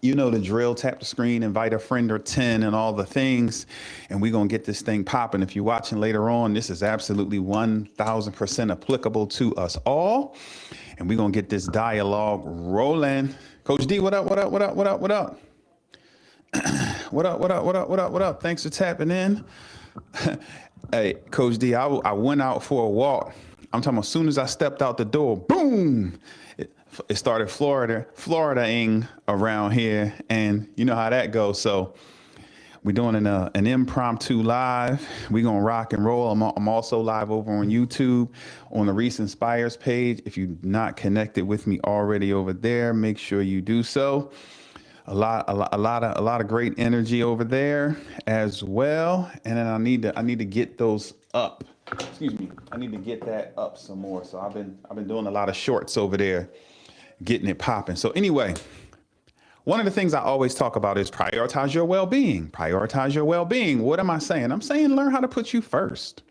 You know the drill, tap the screen, invite a friend or 10 and all the things. And we're going to get this thing popping. If you're watching later on, this is absolutely 1000% applicable to us all. And we're going to get this dialogue rolling. Coach D, what up, what up, what up, what up, what up? What up, what up, what up, what up, what up? Thanks for tapping in. Hey, Coach D, I went out for a walk. I'm talking about as soon as I stepped out the door, boom, it started Florida-ing around here, and you know how that goes. So we're doing an impromptu live. We're going to rock and roll. I'm also live over on YouTube on the Reese Inspires page. If you're not connected with me already over there, make sure you do so. A lot of great energy over there as well. And then I need to get those up. Excuse me. I need to get that up some more. So I've been doing a lot of shorts over there, getting it popping. So anyway, one of the things I always talk about is prioritize your well-being. Prioritize your well-being. What am I saying? I'm saying learn how to put you first.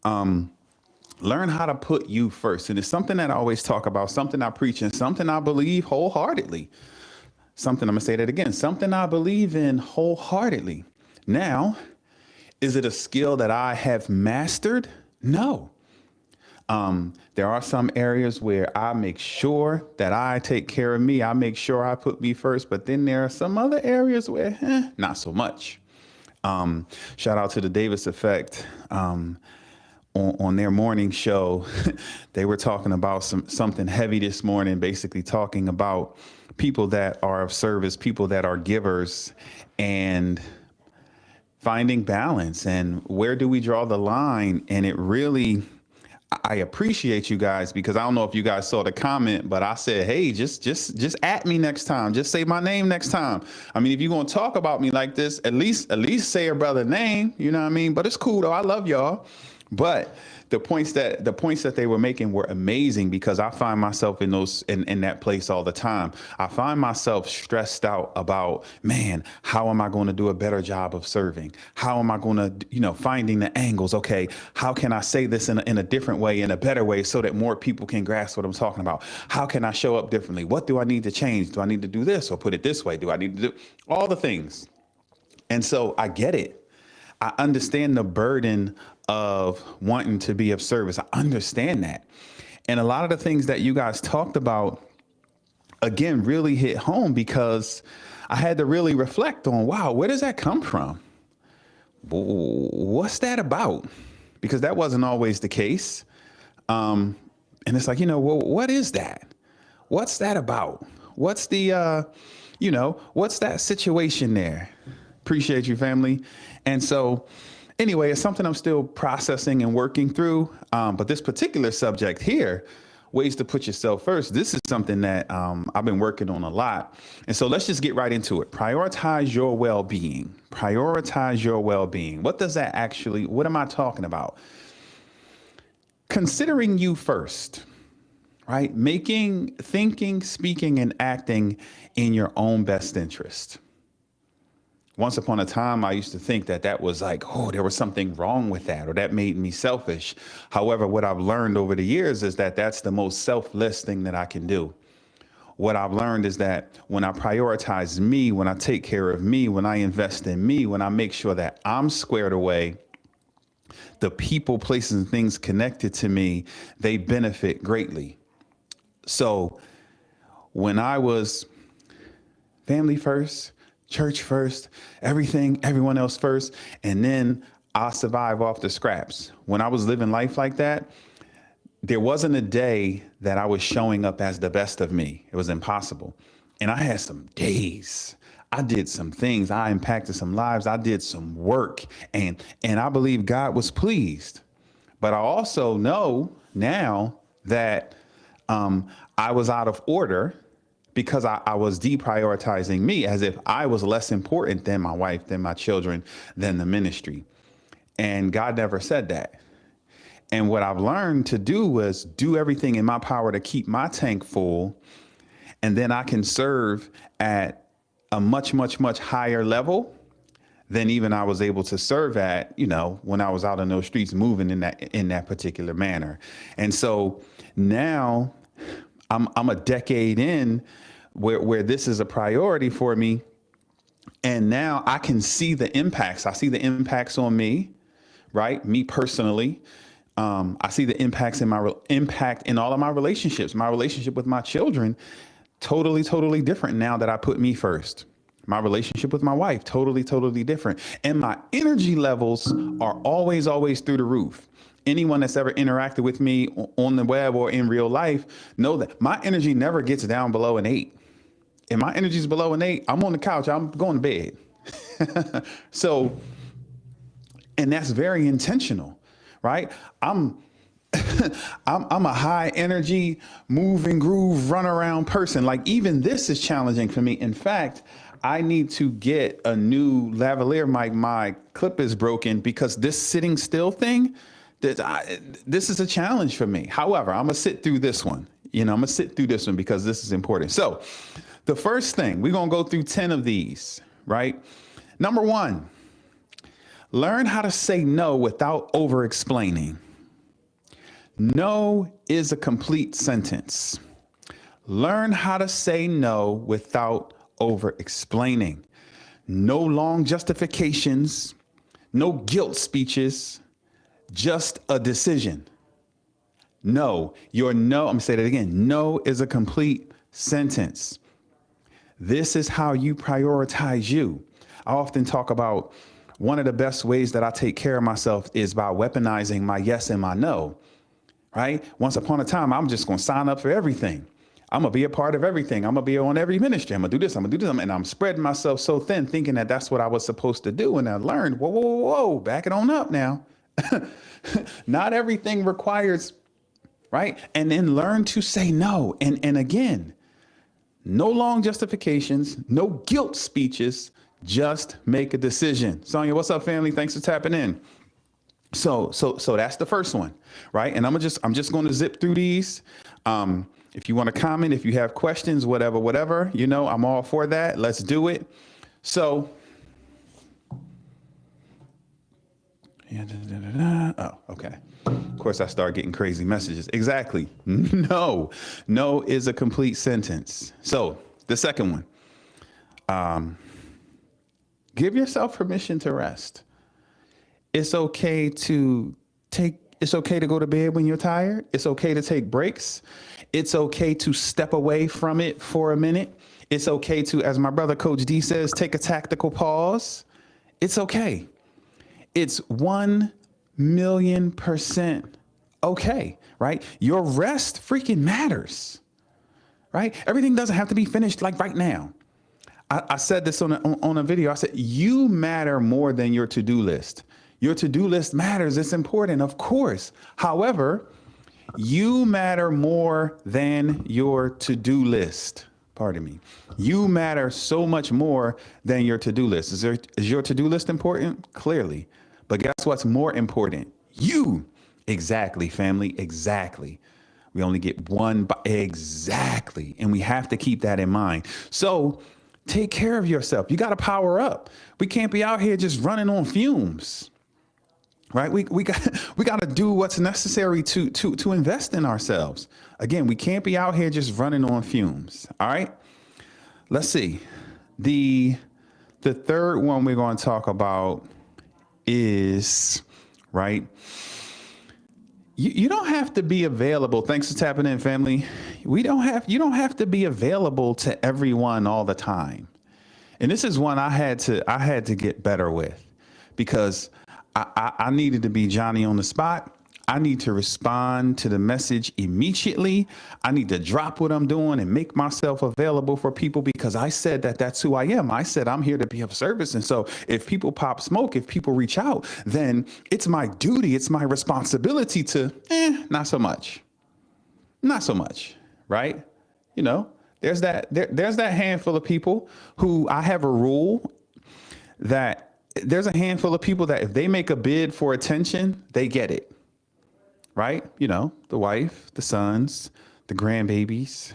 Learn how to put you first. And it's something that I always talk about, something I preach, and something I believe wholeheartedly. Something, I'm going to say that again, something I believe in wholeheartedly. Now, is it a skill that I have mastered? No. There are some areas where I make sure that I take care of me. I make sure I put me first. But then there are some other areas where, not so much. Shout out to the Davis Effect. On their morning show, they were talking about something heavy this morning, basically talking about people that are of service, people that are givers, and finding balance and where do we draw the line. And it really, I appreciate you guys, because I don't know if you guys saw the comment, but I said, hey, just at me next time. Just say my name next time. I mean, if you're going to talk about me like this, at least say your brother's name, you know what I mean? But it's cool though. I love y'all. But the points that they were making were amazing, because I find myself in that place all the time. I find myself stressed out about, man, how am I going to do a better job of serving? How am I going to, finding the angles? Okay, how can I say this in a different way, in a better way, so that more people can grasp what I'm talking about? How can I show up differently? What do I need to change? Do I need to do this or put it this way? Do I need to do all the things? And so I get it. I understand the burden of wanting to be of service. I understand that. And a lot of the things that you guys talked about, again, really hit home, because I had to really reflect on, wow, where does that come from? What's that about? Because that wasn't always the case. And it's like, what is that? What's that about? What's the, what's that situation there? Appreciate you, family. And so anyway, it's something I'm still processing and working through. But this particular subject here, ways to put yourself first, this is something that I've been working on a lot. And so let's just get right into it. Prioritize your well-being. Prioritize your well-being. What am I talking about? Considering you first, right? Thinking, speaking, and acting in your own best interest. Once upon a time, I used to think that was like, oh, there was something wrong with that, or that made me selfish. However, what I've learned over the years is that that's the most selfless thing that I can do. What I've learned is that when I prioritize me, when I take care of me, when I invest in me, when I make sure that I'm squared away, the people, places, and things connected to me, they benefit greatly. So when I was family first, church first, everyone else first, and then I'll survive off the scraps. When I was living life like that, there wasn't a day that I was showing up as the best of me. It was impossible. And I had some days. I did some things. I impacted some lives. I did some work, and I believe God was pleased. But I also know now that I was out of order, because I was deprioritizing me, as if I was less important than my wife, than my children, than the ministry. And God never said that. And what I've learned to do was do everything in my power to keep my tank full. And then I can serve at a much, much, much higher level than even I was able to serve at, when I was out in those streets moving in that particular manner. And so now I'm a decade in where this is a priority for me. And now I can see the impacts. I see the impacts on me, right? Me personally. I see the impacts in impact in all of my relationships. My relationship with my children, totally different now that I put me first. My relationship with my wife, totally different. And my energy levels are always through the roof. Anyone that's ever interacted with me on the web or in real life know that my energy never gets down below an 8. And my energy is below an 8, I'm on the couch, I'm going to bed. So, and that's very intentional, right? I'm a high energy, move and groove, run around person. Like even this is challenging for me. In fact, I need to get a new lavalier mic. My clip is broken because this sitting still thing, this is a challenge for me. However, I'm gonna sit through this one. I'm gonna sit through this one because this is important. So the first thing, we're gonna go through 10 of these, right? Number 1, learn how to say no without over explaining. No is a complete sentence. Learn how to say no without over explaining. No long justifications, no guilt speeches, just a decision. No, I'm gonna say that again. No is a complete sentence. This is how you prioritize you. I often talk about one of the best ways that I take care of myself is by weaponizing my yes and my no, right? Once upon a time, I'm just going to sign up for everything. I'm going to be a part of everything. I'm going to be on every ministry. I'm going to do this. I'm going to do this. And I'm spreading myself so thin thinking that that's what I was supposed to do. And I learned, whoa, back it on up now. Not everything requires, right? And then learn to say no. And again, no long justifications, no guilt speeches, just make a decision. Sonia, what's up, family? Thanks for tapping in. So that's the first one, right? And I'm just going to zip through these. If you want to comment, if you have questions, whatever, I'm all for that. Let's do it. So, oh, okay. Of course, I start getting crazy messages. Exactly. No is a complete sentence. So the second one, give yourself permission to rest. It's okay to go to bed when you're tired. It's okay to take breaks. It's okay to step away from it for a minute. It's okay to, as my brother Coach D says, take a tactical pause. It's okay. It's 1,000,000% okay, right? Your rest freaking matters, right? Everything doesn't have to be finished like right now. I said this on a video. I said, you matter more than your to-do list. Your to-do list matters. It's important, of course. However, you matter more than your to-do list. Pardon me. You matter so much more than your to-do list. Is your to-do list important? Clearly. But guess what's more important? You. Exactly, family. Exactly. We only get one. Exactly. And we have to keep that in mind. So take care of yourself. You got to power up. We can't be out here just running on fumes. Right? We got to do what's necessary to invest in ourselves. Again, we can't be out here just running on fumes. All right. Let's see. The third one we're going to talk about is, right, you don't have to be available. Thanks for tapping in, family. You don't have to be available to everyone all the time. And this is one I had to get better with, because I needed to be Johnny on the spot. I need to respond to the message immediately. I need to drop what I'm doing and make myself available for people, because I said that's who I am. I said I'm here to be of service. And so if people pop smoke, if people reach out, then it's my duty, it's my responsibility to, not so much, right? There's that handful of people who I have a rule that there's a handful of people that if they make a bid for attention, they get it. Right? The wife, the sons, the grandbabies,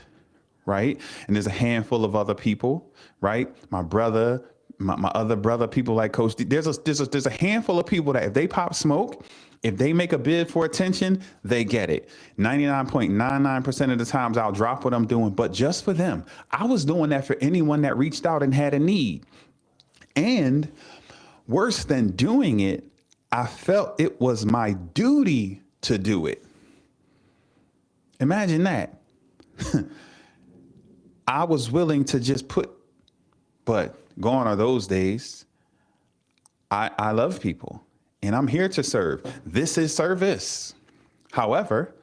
right? And there's a handful of other people, right? My brother, my other brother, people like Coach D. There's a handful of people that if they pop smoke, If they make a bid for attention, they get it. 99.99% of the times I'll drop what I'm doing, but just for them. I was doing that for anyone that reached out and had a need. And worse than doing it, I felt it was my duty to do it. Imagine that. I was willing to just but gone are those days. I love people and I'm here to serve. This is service. However,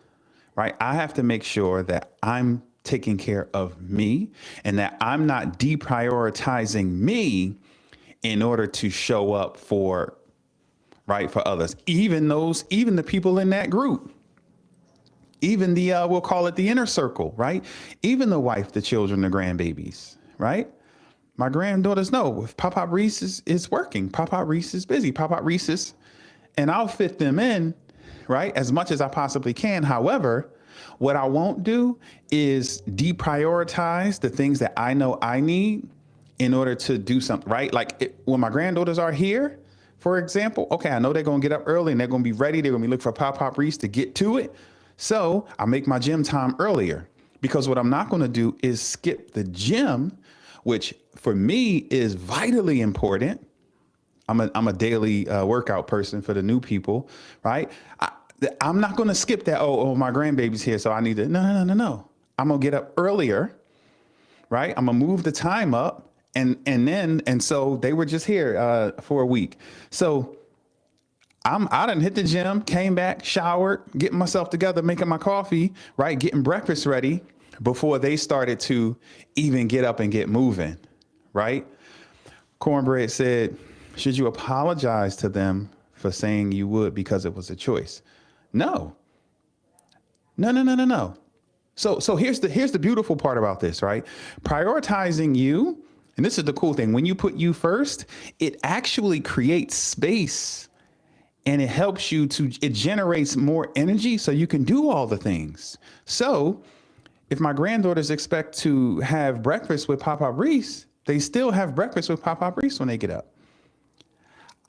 right, I have to make sure that I'm taking care of me and that I'm not deprioritizing me in order to show up for others, even the people in that group, even we'll call it the inner circle, right? Even the wife, the children, the grandbabies, right? My granddaughters know if Papa Reese is working, Papa Reese is busy, Papa Reese and I'll fit them in, right? As much as I possibly can. However, what I won't do is deprioritize the things that I know I need in order to do something, right? Like when my granddaughters are here, for example, okay, I know they're going to get up early and they're going to be ready. They're going to be looking for Papa Reese to get to it. So I make my gym time earlier because what I'm not going to do is skip the gym, which for me is vitally important. I'm a daily workout person for the new people, right? I'm not going to skip that. Oh, my grandbaby's here, so I need to. No. I'm going to get up earlier, right? I'm going to move the time up. And so they were just here for a week. So I done hit the gym, came back, showered, getting myself together, making my coffee, right? Getting breakfast ready before they started to even get up and get moving, right? Cornbread said, should you apologize to them for saying you would because it was a choice? No. So here's the beautiful part about this, right? Prioritizing you, and this is the cool thing, when you put you first, it actually creates space and it helps you it generates more energy so you can do all the things. So if my granddaughters expect to have breakfast with Papa Reese, they still have breakfast with Papa Reese when they get up.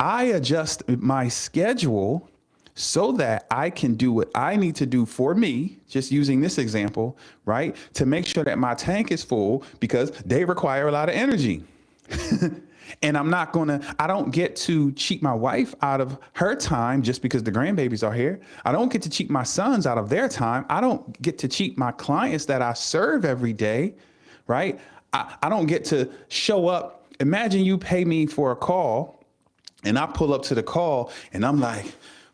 I adjust my schedule so that I can do what I need to do for me, just using this example, right? To make sure that my tank is full because they require a lot of energy. And I don't get to cheat my wife out of her time just because the grandbabies are here. I don't get to cheat my sons out of their time. I don't get to cheat my clients that I serve every day, right? I don't get to show up. Imagine you pay me for a call and I pull up to the call and I'm like,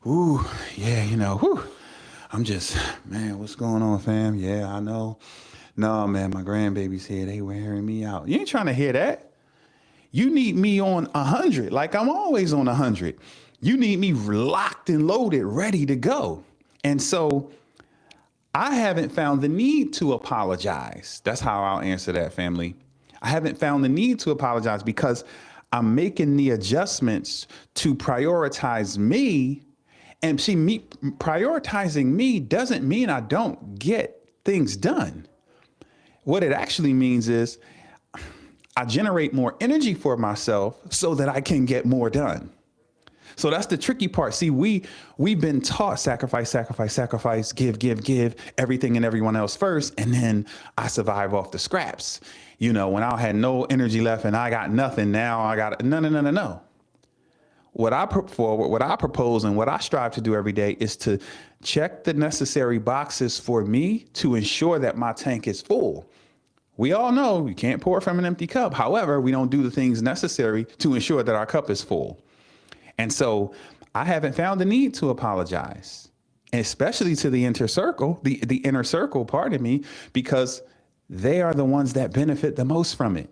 ooh, yeah, I'm just, man, what's going on, fam? Yeah, I know. No, man, my grandbaby's here. They wearing me out. You ain't trying to hear that. You need me on 100, like I'm always on 100. You need me locked and loaded, ready to go. And so I haven't found the need to apologize. That's how I'll answer that, family. I haven't found the need to apologize because I'm making the adjustments to prioritize me. And see, prioritizing me doesn't mean I don't get things done. What it actually means is I generate more energy for myself so that I can get more done. So that's the tricky part. See, we've been taught sacrifice, give everything and everyone else first. And then I survive off the scraps. When I had no energy left and I got nothing, now I got no. What I put forward, what I propose and what I strive to do every day is to check the necessary boxes for me to ensure that my tank is full. We all know you can't pour from an empty cup. However, we don't do the things necessary to ensure that our cup is full. And so I haven't found the need to apologize, especially to the inner circle, the inner circle, pardon me, because they are the ones that benefit the most from it.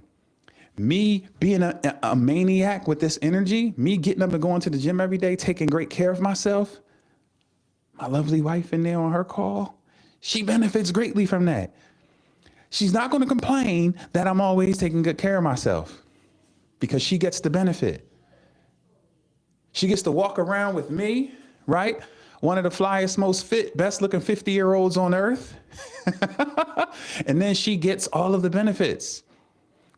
Me being a maniac with this energy, me getting up and going to the gym every day, taking great care of myself, my lovely wife in there on her call, she benefits greatly from that. She's not going to complain that I'm always taking good care of myself because she gets the benefit. She gets to walk around with me, right? One of the flyest, most fit, best looking 50-year-olds on earth. And then she gets all of the benefits,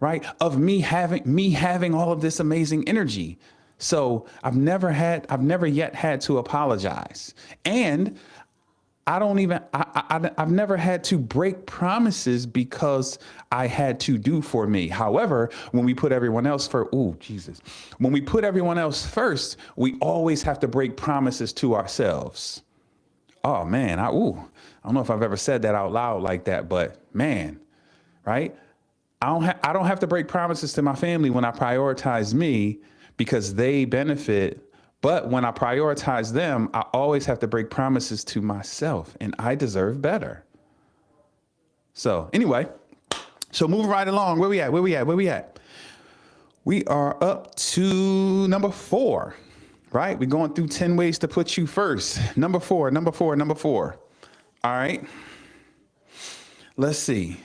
right? Of me having all of this amazing energy. So I've never yet had to apologize. And I don't even, I've never had to break promises because I had to do for me. However, when we put everyone else first, oh, Jesus, when we put everyone else first, we always have to break promises to ourselves. Oh man, I don't know if I've ever said that out loud like that, but man, right? I don't have to break promises to my family when I prioritize me because they benefit. But when I prioritize them, I always have to break promises to myself, and I deserve better. So anyway, so moving right along, where we at? We are up to number 4, right? We're going through 10 ways to put you first. Number four. All right. Let's see.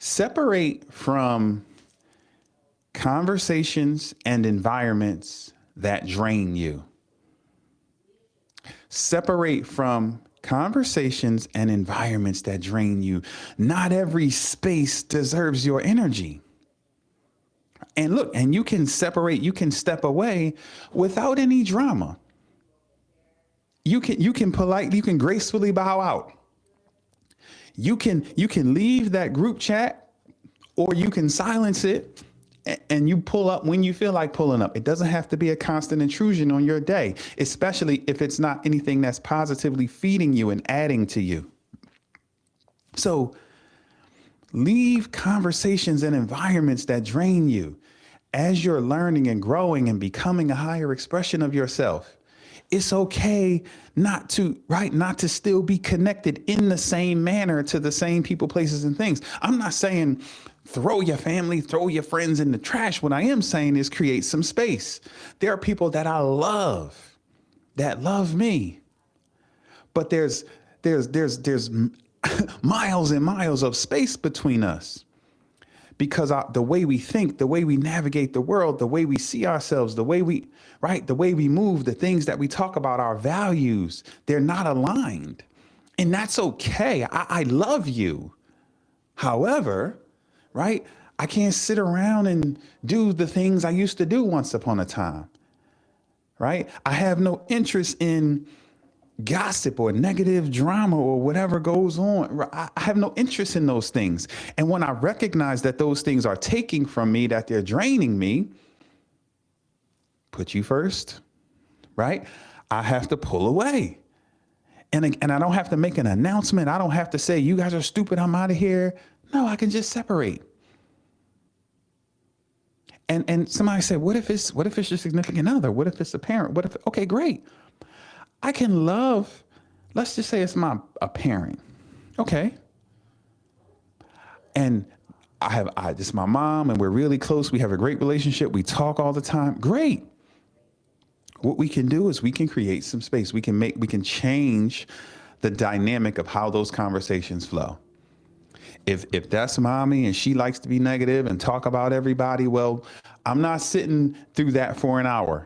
Separate from conversations and environments that drain you. Separate from conversations and environments that drain you. Not every space deserves your energy. And look, and you can separate, you can step away without any drama. You can politely, you can gracefully bow out. You can leave that group chat, or you can silence it and you pull up when you feel like pulling up. It doesn't have to be a constant intrusion on your day, especially if it's not anything that's positively feeding you and adding to you. So leave conversations and environments that drain you as you're learning and growing and becoming a higher expression of yourself. It's okay not to still be connected in the same manner to the same people, places, and things. I'm not saying throw your family, throw your friends in the trash. What I am saying is create some space. There are people that I love that love me, but there's miles and miles of space between us. Because the way we think, the way we navigate the world, the way we see ourselves, the way we move, the things that we talk about, our values, they're not aligned. And that's okay. I love you. However, right, I can't sit around and do the things I used to do once upon a time. Right? I have no interest in gossip or negative drama or whatever goes on. I have no interest in those things. And when I recognize that those things are taking from me, that they're draining me, put you first, right? I have to pull away. And I don't have to make an announcement. I don't have to say, you guys are stupid, I'm out of here. No, I can just separate. And somebody said, what if it's your significant other? What if it's a parent? Okay, great. I can love, let's just say it's a parent. Okay. And this is my mom and we're really close. We have a great relationship. We talk all the time. Great. What we can do is we can create some space. We can change the dynamic of how those conversations flow. If that's mommy and she likes to be negative and talk about everybody, well, I'm not sitting through that for an hour.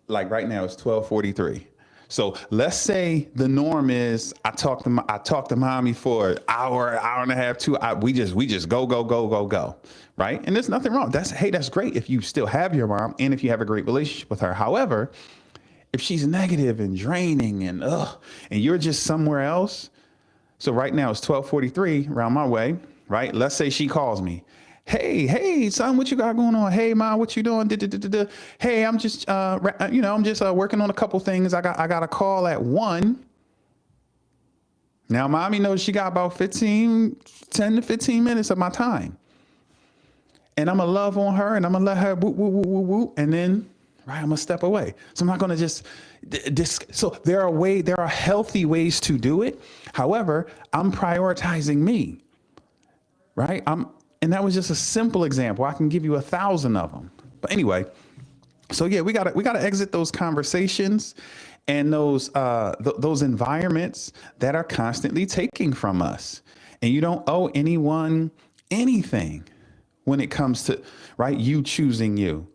Like right now it's 12:43. So let's say the norm is I talk to mommy for an hour and a half, 2 hours. We just go. Right. And there's nothing wrong. That's great if you still have your mom and if you have a great relationship with her. However, if she's negative and draining and you're just somewhere else. So right now it's 12:43 around my way. Right. Let's say she calls me. Hey, son, what you got going on? Hey, mom, what you doing? Hey, I'm just, working on a couple things. I got a call at 1. Now, mommy knows she got about 10 to 15 minutes of my time. And I'm going to love on her and I'm going to let her woo. And then, right, I'm going to step away. So I'm not going to just, so there are healthy ways to do it. However, I'm prioritizing me, right? And that was just a simple example. I can give you 1,000 of them. But anyway, so yeah, we gotta exit those conversations and those environments that are constantly taking from us. And you don't owe anyone anything when it comes to you choosing you.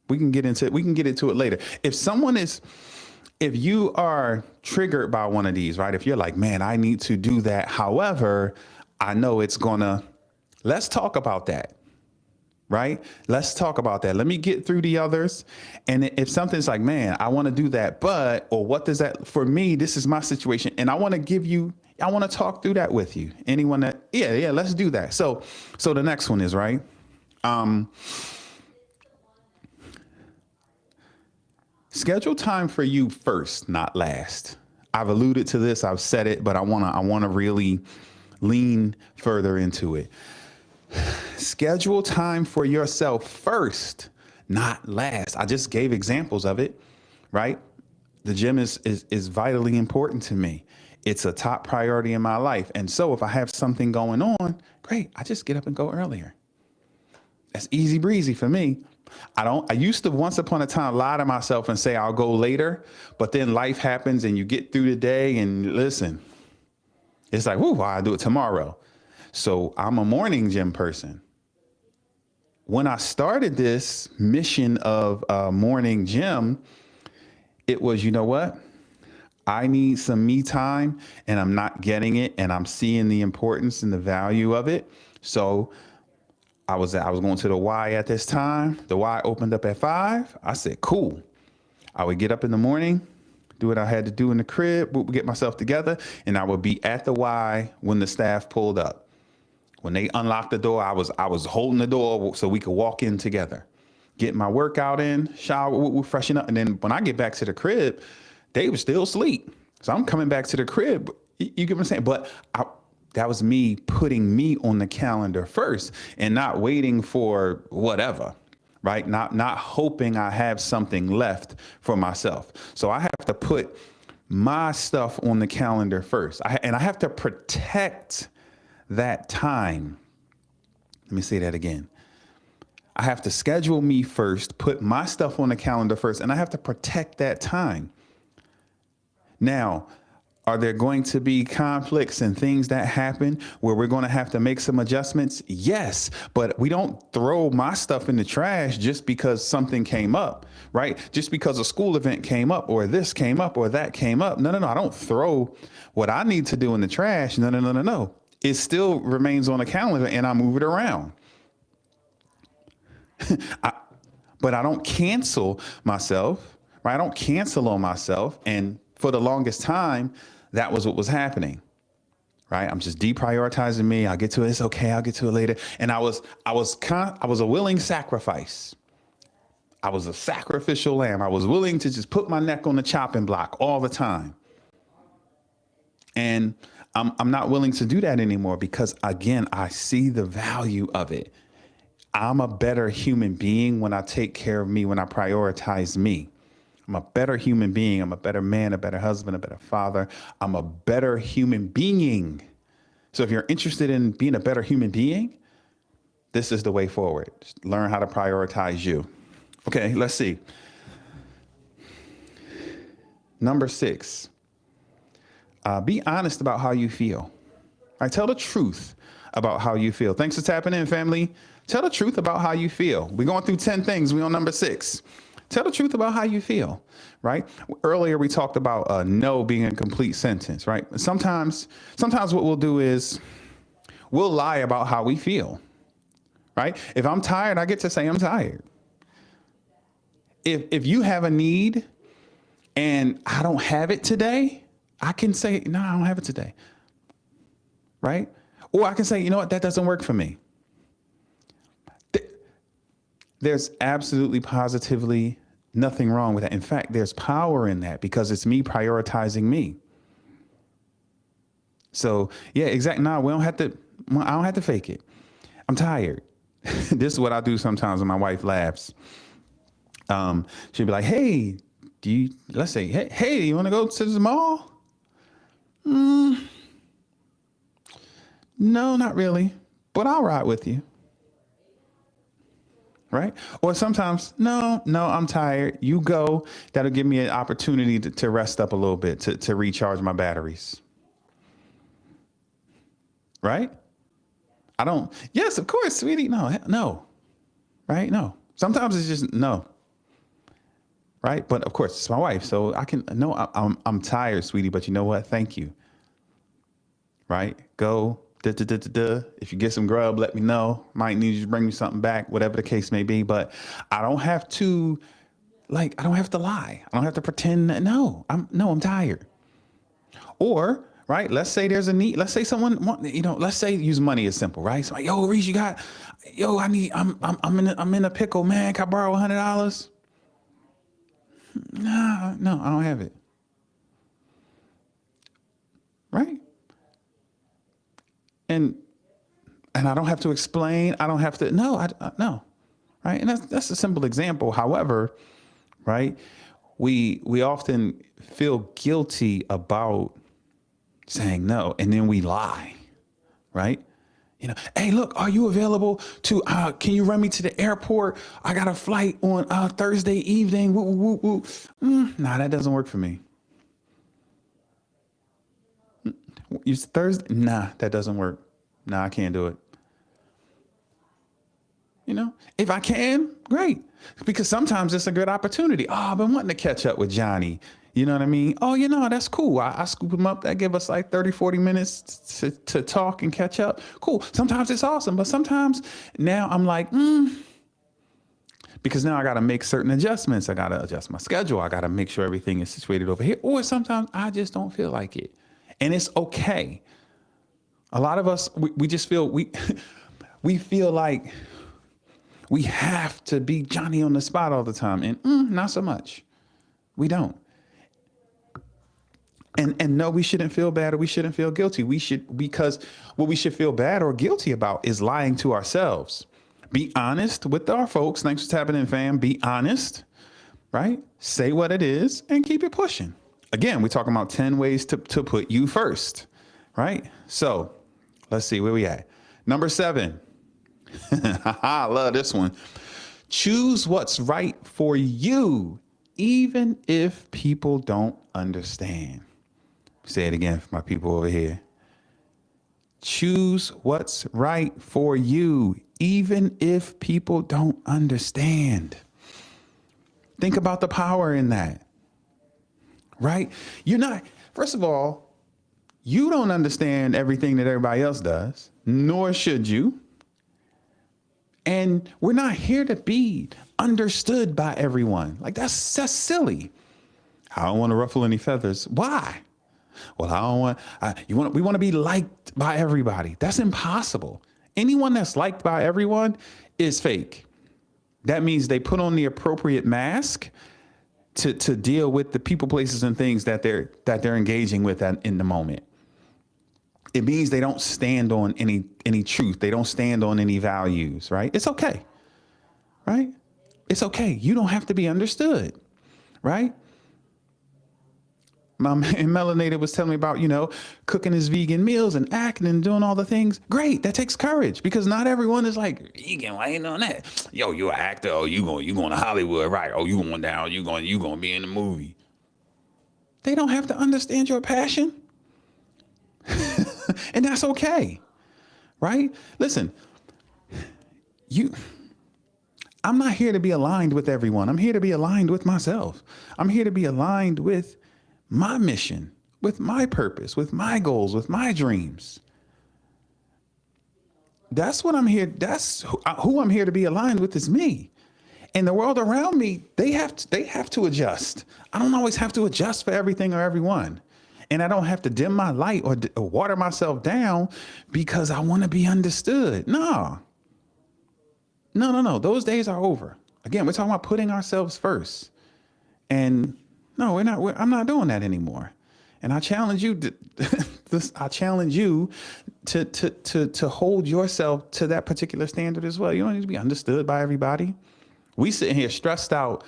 We can get into it later. If you are triggered by one of these, right? If you're like, man, I need to do that. However, I know it's gonna. Let's talk about that. right? Let's talk about that. Let me get through the others. And if something's like, man, I want to do that, but, or what does that, for me, this is my situation. And I want to give you, I want to talk through that with you. Anyone that, yeah, let's do that. So the next one is, right. Schedule time for you first, not last. I've alluded to this. I've said it, but I want to really lean further into it. Schedule time for yourself first, not last. I just gave examples of it, right? The gym is vitally important to me. It's a top priority in my life. And so if I have something going on, great, I just get up and go earlier. That's easy breezy for me. I used to once upon a time lie to myself and say I'll go later, but then life happens and you get through the day and listen, it's like, whoo, I'll do it tomorrow. So I'm a morning gym person. When I started this mission of morning gym, it was, you know what? I need some me time and I'm not getting it. And I'm seeing the importance and the value of it. So I was going to the Y at this time. The Y opened up at 5. I said, cool. I would get up in the morning, do what I had to do in the crib, get myself together, and I would be at the Y when the staff pulled up. When they unlocked the door, I was holding the door so we could walk in together, get my workout in, shower, freshen up. And then when I get back to the crib, they were still asleep. So I'm coming back to the crib. You get what I'm saying? But that was me putting me on the calendar first and not waiting for whatever, right? Not hoping I have something left for myself. So I have to put my stuff on the calendar first. And I have to protect that time. Let me say that again. I have to schedule me first, put my stuff on the calendar first, and I have to protect that time. Now, are there going to be conflicts and things that happen where we're going to have to make some adjustments? Yes, but we don't throw my stuff in the trash just because something came up, right? Just because a school event came up or this came up or that came up. No. I don't throw what I need to do in the trash. No. It still remains on the calendar and I move it around. But I don't cancel myself, right? I don't cancel on myself. And for the longest time, that was what was happening, right? I'm just deprioritizing me. I'll get to it. It's okay. I'll get to it later. And I was a willing sacrifice. I was a sacrificial lamb. I was willing to just put my neck on the chopping block all the time. And I'm not willing to do that anymore because, again, I see the value of it. I'm a better human being when I take care of me, when I prioritize me. I'm a better human being. I'm a better man, a better husband, a better father. I'm a better human being. So if you're interested in being a better human being, this is the way forward. Just learn how to prioritize you. Okay, let's see. Number 6. Be honest about how you feel. Right? Tell the truth about how you feel. Thanks for tapping in, family. Tell the truth about how you feel. We're going through 10 things. We're on number 6. Tell the truth about how you feel, right? Earlier, we talked about no being a complete sentence, right? Sometimes what we'll do is we'll lie about how we feel, right? If I'm tired, I get to say I'm tired. If you have a need and I don't have it today, I can say, no, I don't have it today, right? Or I can say, you know what, that doesn't work for me. There's absolutely positively nothing wrong with that. In fact, there's power in that because it's me prioritizing me. So yeah, exactly. No, I don't have to fake it. I'm tired. This is what I do sometimes when my wife laughs. She'll be like, hey, let's say, hey, you want to go to the mall? No, not really, but I'll ride with you. Right? Or sometimes, no, I'm tired. You go. That'll give me an opportunity to rest up a little bit, to recharge my batteries. Right? Yes, of course, sweetie. No. Right? No. Sometimes it's just no. Right? But of course, it's my wife. So I'm tired, sweetie, but you know what? Thank you. Right? Go If you get some grub, let me know. Might need you to bring me something back, whatever the case may be. But I don't have to, I don't have to lie. I don't have to pretend that, I'm tired. Or, right, let's say there's a need. Let's say someone let's say use money is simple, right? So like, yo, Reese, I'm in a pickle, man. Can I borrow $100? No, I don't have it. Right? And I don't have to explain. I don't have to. No. Right? And that's a simple example. However, right, we often feel guilty about saying no, and then we lie. Right? Hey, look, are you available to? Can you run me to the airport? I got a flight on Thursday evening. Woo, woo, woo. Nah, that doesn't work for me. It's Thursday. Nah, that doesn't work. Nah, I can't do it. If I can, great. Because sometimes it's a good opportunity. Oh, I've been wanting to catch up with Johnny. You know what I mean? Oh, that's cool. I scoop him up. That give us like 30, 40 minutes to talk and catch up. Cool. Sometimes it's awesome. But sometimes now I'm like, because now I got to make certain adjustments. I got to adjust my schedule. I got to make sure everything is situated over here. Or sometimes I just don't feel like it. And it's okay. A lot of us, we just feel, we feel like we have to be Johnny on the spot all the time. And not so much. We don't. And no, we shouldn't feel bad or we shouldn't feel guilty. Because what we should feel bad or guilty about is lying to ourselves. Be honest with our folks. Thanks for tapping in, fam. Be honest, right? Say what it is and keep it pushing. Again, we're talking about 10 ways to put you first, right? So let's see where we at. Number 7. I love this one. Choose what's right for you, even if people don't understand. Say it again for my people over here. Choose what's right for you, even if people don't understand. Think about the power in that. Right? First of all, you don't understand everything that everybody else does, nor should you. And we're not here to be understood by everyone. Like that's silly. I don't want to ruffle any feathers. Why? Well, we want to be liked by everybody. That's impossible. Anyone that's liked by everyone is fake. That means they put on the appropriate mask to deal with the people, places, and things that they're engaging with in the moment. It means they don't stand on any truth. They don't stand on any values, right? It's okay, right? It's okay. You don't have to be understood, right? My man Melanated was telling me about, cooking his vegan meals and acting and doing all the things. Great. That takes courage because not everyone is like, vegan, why ain't doing that? Yo, you're an actor. Oh, you going to Hollywood, right? Oh, you going down. You going to be in the movie. They don't have to understand your passion. And that's okay. Right? Listen, I'm not here to be aligned with everyone. I'm here to be aligned with myself. I'm here to be aligned with my mission, with my purpose, with my goals, with my dreams. That's what I'm here. That's who I'm here to be aligned with is me. And the world around me, they have to adjust. I don't always have to adjust for everything or everyone. And I don't have to dim my light or water myself down because I want to be understood. No. Those days are over. Again, we're talking about putting ourselves first. And no, we're not. I'm not doing that anymore. And I challenge you to hold yourself to that particular standard as well. You don't need to be understood by everybody. We sitting here stressed out,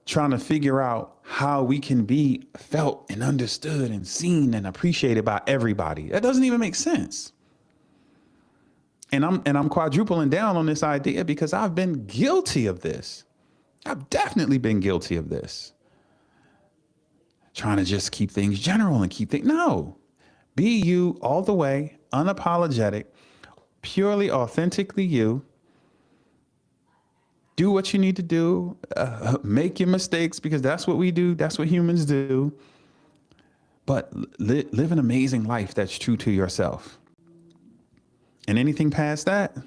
trying to figure out how we can be felt and understood and seen and appreciated by everybody. That doesn't even make sense. And I'm quadrupling down on this idea because I've been guilty of this. I've definitely been guilty of this. Trying to just keep things general and no, be you all the way, unapologetic, purely authentically you. Do what you need to do, make your mistakes because that's what we do. That's what humans do. But live an amazing life that's true to yourself. And anything past that,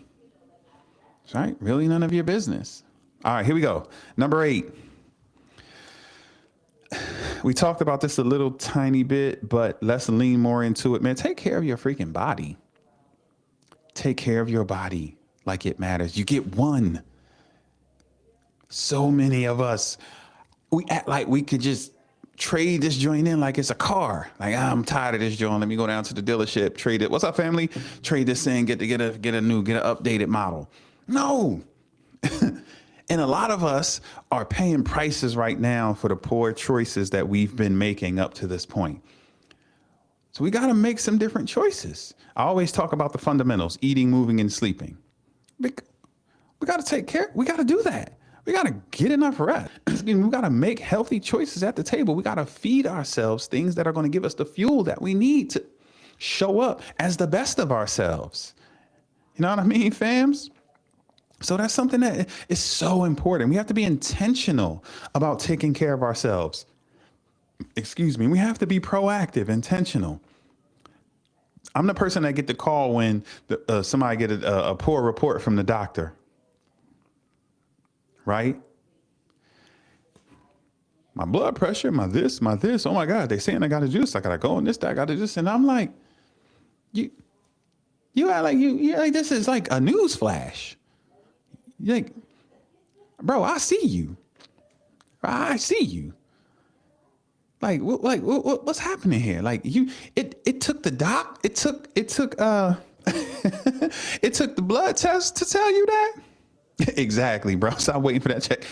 right? Really none of your business. All right, here we go. Number 8. We talked about this a little tiny bit, but let's lean more into it. Man, take care of your freaking body. Take care of your body like it matters. You get one. So many of us, we act like we could just trade this joint in like it's a car. Like, I'm tired of this joint. Let me go down to the dealership, trade it. What's up, family? Trade this in, get an updated model. No. And a lot of us are paying prices right now for the poor choices that we've been making up to this point. So we got to make some different choices. I always talk about the fundamentals: eating, moving, and sleeping. We got to take care. We got to do that. We got to get enough rest. We got to make healthy choices at the table. We got to feed ourselves things that are going to give us the fuel that we need to show up as the best of ourselves. You know what I mean, fams? So that's something that is so important. We have to be intentional about taking care of ourselves. Excuse me. We have to be proactive, intentional. I'm the person that get the call when somebody get a poor report from the doctor. Right? My blood pressure, my this. Oh my God, they saying I got to do this. I got to go on this, I got to do this. And I'm like, you act like you like this is like a news flash. You're like, bro, I see you. Like, what's happening here? Like it took the it took the blood test to tell you that. Exactly, bro. Stop waiting for that check.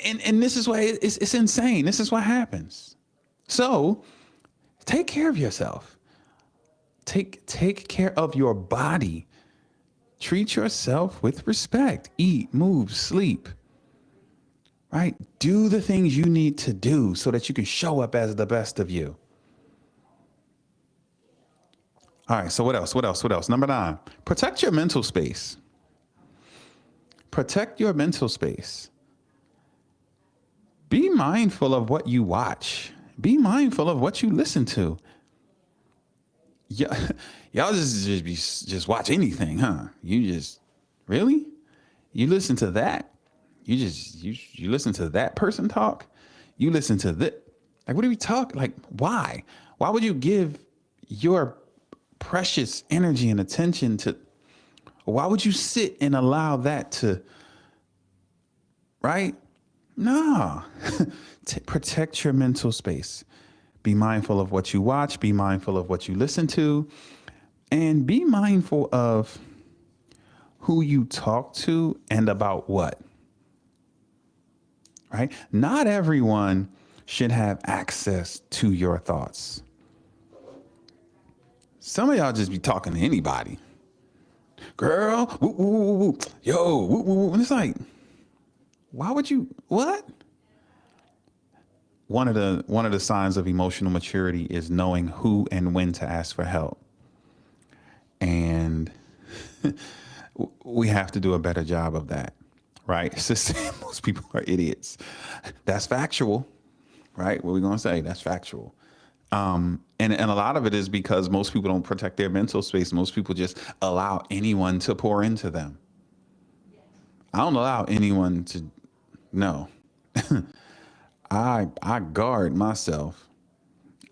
And this is why it's insane. This is what happens. So take care of yourself. Take care of your body. Treat yourself with respect. Eat, move, sleep. Right? Do the things you need to do so that you can show up as the best of you. All right. So what else? Number 9, protect your mental space. Protect your mental space. Be mindful of what you watch. Be mindful of what you listen to. Yeah, y'all just watch anything, huh? You just really? You listen to that? You listen to that person talk? You listen to that? Like, what are we talking? Like, why? Why would you give your precious energy and attention to? Why would you sit and allow that to? Right? No. Protect your mental space. Be mindful of what you watch. Be mindful of what you listen to. And be mindful of who you talk to and about what. Right? Not everyone should have access to your thoughts. Some of y'all just be talking to anybody. Girl, woo, woo, woo, woo. Yo, woo, woo, woo. And it's like, why would you, what? One of the signs of emotional maturity is knowing who and when to ask for help. And we have to do a better job of that, right? It's just most people are idiots. That's factual, right? What are we going to say? That's factual. And a lot of it is because most people don't protect their mental space. Most people just allow anyone to pour into them. I don't allow anyone to, no. I guard myself.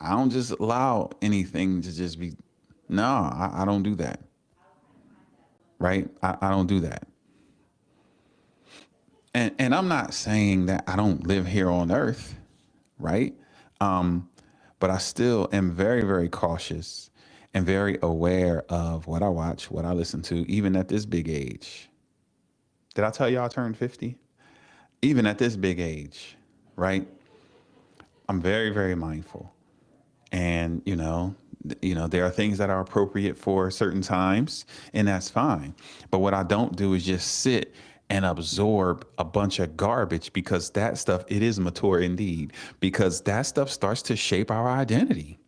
I don't just allow anything to just be, no, I don't do that. Right? I don't do that. And I'm not saying that I don't live here on earth, right? But I still am very, very cautious and very aware of what I watch, what I listen to, even at this big age. Did I tell you I turned 50? Even at this big age, right? I'm very, very mindful. And, there are things that are appropriate for certain times, and that's fine. But what I don't do is just sit and absorb a bunch of garbage, because that stuff, it is mature indeed, because that stuff starts to shape our identity.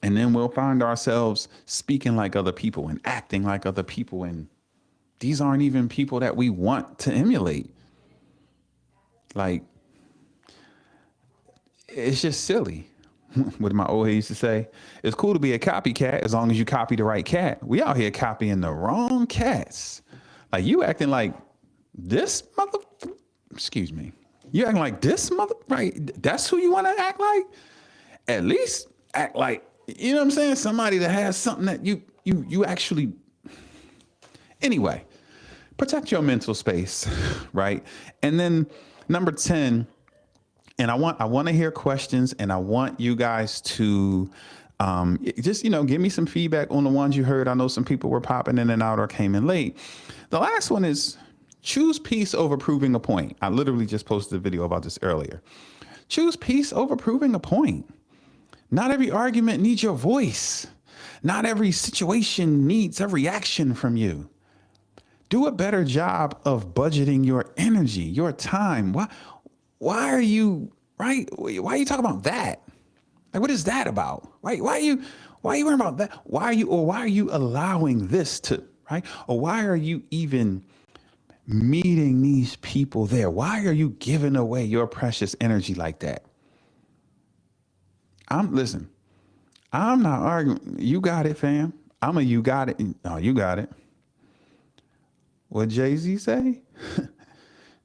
And then we'll find ourselves speaking like other people and acting like other people. And these aren't even people that we want to emulate. Like, it's just silly. what my old head used to say, it's cool to be a copycat as long as you copy the right cat. We out here copying the wrong cats. Like you acting like this mother, excuse me. You acting like this mother, right? That's who you want to act like? At least act like, you know what I'm saying? Somebody that has something that you actually, anyway, protect your mental space, right? And then number 10, and I want to hear questions, and I want you guys to just give me some feedback on the ones you heard. I know some people were popping in and out or came in late. The last one is choose peace over proving a point. I literally just posted a video about this earlier. Choose peace over proving a point. Not every argument needs your voice. Not every situation needs a reaction from you. Do a better job of budgeting your energy, your time. Why are you, right? Why are you talking about that? Like, what is that about? Why are you worrying about that? Why are you allowing this to, right? Or why are you even meeting these people there? Why are you giving away your precious energy like that? Listen, I'm not arguing. You got it, fam. You got it. Oh, you got it. What Jay-Z say?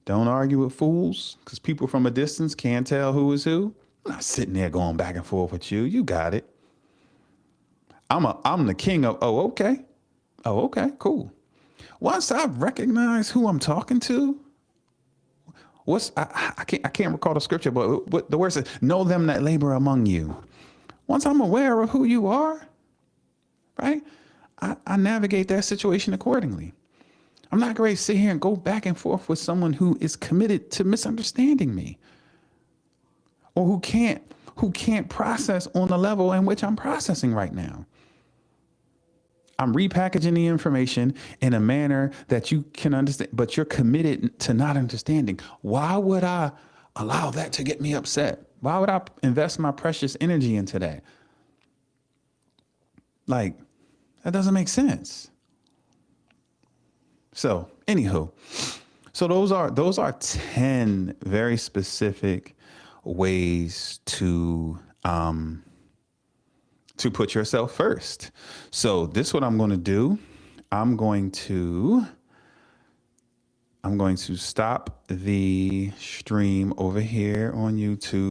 Don't argue with fools, because people from a distance can't tell who is who. I'm not sitting there going back and forth with you. You got it. I'm the king of, oh, okay. Oh, okay, cool. Once I recognize who I'm talking to, I can't recall the scripture, but the word says, know them that labor among you. Once I'm aware of who you are, right, I navigate that situation accordingly. I'm not going to sit here and go back and forth with someone who is committed to misunderstanding me, or who can't process on the level in which I'm processing right now. I'm repackaging the information in a manner that you can understand, but you're committed to not understanding. Why would I allow that to get me upset? Why would I invest my precious energy into that? Like, that doesn't make sense. So, anywho, so those are 10 very specific ways to put yourself first. So this is what I'm going to do. I'm going to stop the stream over here on YouTube.